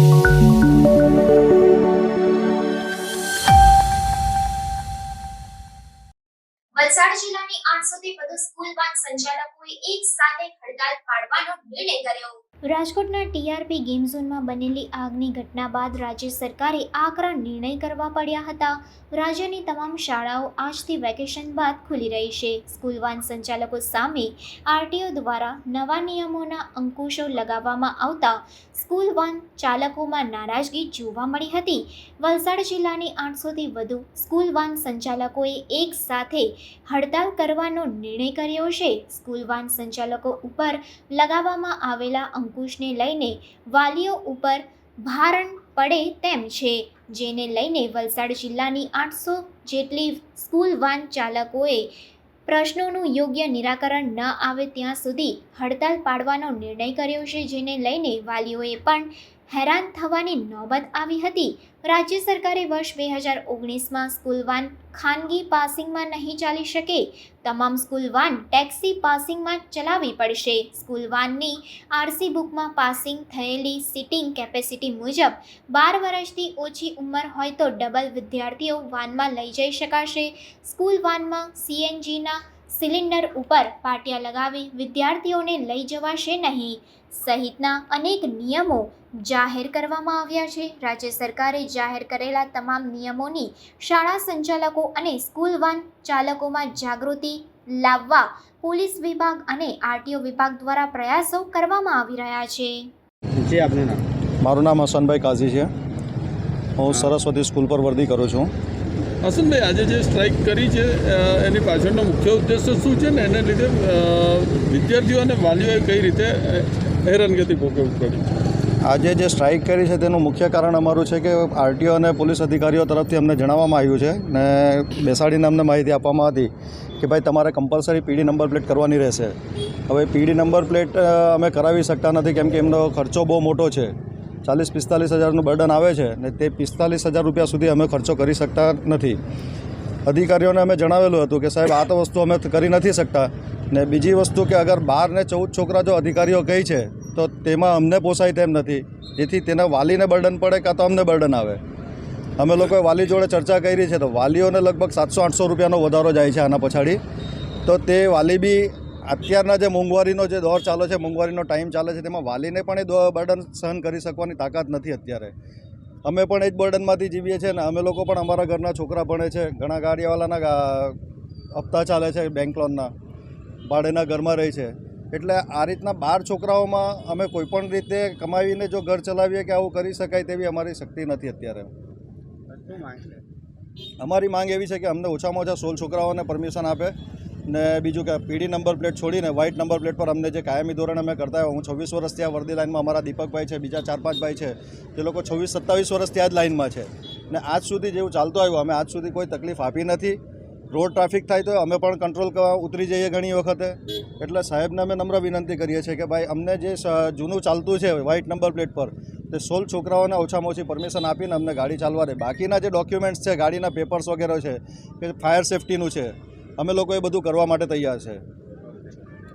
વલસાડ જિલ્લાની 800થી વધુ school van સંચાલકોએ એક સાથે હડતાળ પાડવાનો નિર્ણય કર્યો। રાજકોટના ટીઆરપી ગેમ ઝોનમાં બનેલી આગની ઘટના બાદ રાજ્ય સરકારે આકરા નિર્ણય કરવા પડ્યા હતા। રાજ્યની તમામ શાળાઓ આજથી વેકેશન બાદ ખુલી રહી છે। સ્કૂલ વાન સંચાલકો સામે આરટીઓ દ્વારા નવા નિયમોના અંકુશો લગાવવામાં આવતા સ્કૂલ વાન ચાલકોમાં નારાજગી જોવા મળી હતી। વલસાડ જિલ્લાની 800થી વધુ સ્કૂલ વાન સંચાલકોએ એક સાથે હડતાળ કરવાનો નિર્ણય કર્યો છે। સ્કૂલ વાન સંચાલકો ઉપર લગાવવામાં આવેલા અંકુશને લઈને વાલીઓ ઉપર ભારણ પડે તેમ છે, જેને લઈને વલસાડ જિલ્લાની 800 જેટલી સ્કૂલ વાન ચાલકોએ પ્રશ્નોનું યોગ્ય નિરાકરણ ન આવે ત્યાં સુધી હડતાળ પાડવાનો નિર્ણય કર્યો છે, જેને લઈને વાલીઓએ પણ હેરાન થવાની નોબત આવી હતી। રાજ્ય સરકારે વર્ષ 2019માં સ્કૂલ વાન ખાનગી પાસિંગમાં નહીં ચાલી શકે, તમામ સ્કૂલ વાન ટેક્સી પાસિંગમાં ચલાવવી પડશે। સ્કૂલ વાનની આરસી બુકમાં પાસિંગ થયેલી સીટિંગ કેપેસિટી મુજબ 12 વર્ષથી ઓછી ઉંમર હોય તો ડબલ વિદ્યાર્થીઓ વાનમાં લઈ જઈ શકાશે। સ્કૂલ વાનમાં સીએનજીના સિલિન્ડર ઉપર પાટિયા લગાવી વિદ્યાર્થીઓને લઈ જવાશે નહીં, સહિતના અનેક નિયમો જાહેર કરવામાં આવ્યા છે। રાજ્ય સરકારે જાહેર કરેલા તમામ નિયમોની શાળા સંચાલકો અને સ્કૂલ વાન ચાલકોમાં જાગૃતિ લાવવા પોલીસ વિભાગ અને આરટીઓ વિભાગ દ્વારા પ્રયાસો કરવામાં આવી રહ્યા છે। મારું નામ હસનભાઈ કાઝી છે। હું સરસ્વતી સ્કૂલ પર વર્દી કરું છું। હસનભાઈ, આજે જે સ્ટ્રાઇક કરી છે એની પાછળનો મુખ્ય ઉદ્દેશ્ય શું છે ને એને લીધે વિદ્યાર્થીઓ અને વાલીઓએ કઈ રીતે હેરાનગતિ ભોગવવી પડી? આજે જે સ્ટ્રાઇક કરી છે તેનું મુખ્ય કારણ અમારું છે કે આરટીઓ અને પોલીસ અધિકારીઓ તરફથી અમને જણાવવામાં આવ્યું છે ને બેસાડીને અમને માહિતી આપવામાં હતી કે ભાઈ તમારે કમ્પલસરી પીડી નંબર પ્લેટ કરવાની રહેશે। હવે પીડી નંબર પ્લેટ અમે કરાવી શકતા નથી કેમ કે એમનો ખર્ચો બહુ મોટો છે, 40-45 હજારનું બર્ડન આવે છે ને તે 45,000 રૂપિયા સુધી અમે ખર્ચો કરી શકતા નથી। અધિકારીઓને અમે જણાવેલું હતું કે સાહેબ આ તો વસ્તુ અમે કરી નથી શકતા, ને બીજી વસ્તુ કે અગર 12 ને 14 છોકરા જો અધિકારીઓ કહે છે તો તેમાં અમને પોસાય તેમ નથી, જેથી તેના વાલીને બર્ડન પડે કાં તો અમને બર્ડન આવે। અમે લોકોએ વાલી જોડે ચર્ચા કરી છે તો વાલીઓને લગભગ 700-800 રૂપિયાનો વધારો જાય છે આના પછાડી। તો તે વાલી બી અત્યારના જે મોંઘવારીનો જે દોર ચાલે છે, મોંઘવારીનો ટાઈમ ચાલે છે, તેમાં વાલીને પણ એ બર્ડન સહન કરી શકવાની તાકાત નથી અત્યારે। અમે પણ એ જ બર્ડનમાંથી જીવીએ છીએ ને અમે લોકો પણ અમારા ઘરના છોકરા ભણે છે, ઘણા ગાડીવાળાના હપ્તા ચાલે છે, બેંક લોનના, ભાડેના ઘરમાં રહે છે, એટલે આ રીતના 12 છોકરાઓમાં અમે કોઈપણ રીતે કમાવીને જો ઘર ચલાવીએ કે આવું કરી શકાય તેવી અમારી શક્તિ નથી અત્યારે। અમારી માંગ એવી છે કે અમને ઓછામાં ઓછા 16 છોકરાઓને પરમિશન આપે ને બીજું કે પીડી નંબર પ્લેટ છોડીને વ્હાઇટ નંબર પ્લેટ પર અમને જે કાયમી ધોરણે અમે કરતા હોય, હું 26 વર્ષથી આ વર્દી લાઇનમાં, અમારા દીપકભાઈ છે, બીજા 4-5 ભાઈ છે, તે લોકો 26-27 વર્ષથી આ જ લાઇનમાં છે ને આજ સુધી જેવું ચાલતું આવ્યું, અમે આજ સુધી કોઈ તકલીફ આપી નથી। રોડ ટ્રાફિક થાય તો અમે પણ કંટ્રોલ ઉતરી જઈએ ઘણી વખતે। એટલે સાહેબને અમે નમ્ર વિનંતી કરીએ છીએ કે ભાઈ અમને જે જૂનું ચાલતું છે વ્હાઇટ નંબર પ્લેટ પર તે 16 છોકરાઓને ઓછામાં ઓછી પરમિશન આપીને અમને ગાડી ચાલવા દે। બાકીના જે ડોક્યુમેન્ટ્સ છે, ગાડીના પેપર્સ વગેરે છે કે ફાયર સેફ્ટીનું છે, અમે લોકો એ બધું કરવા માટે તૈયાર છે।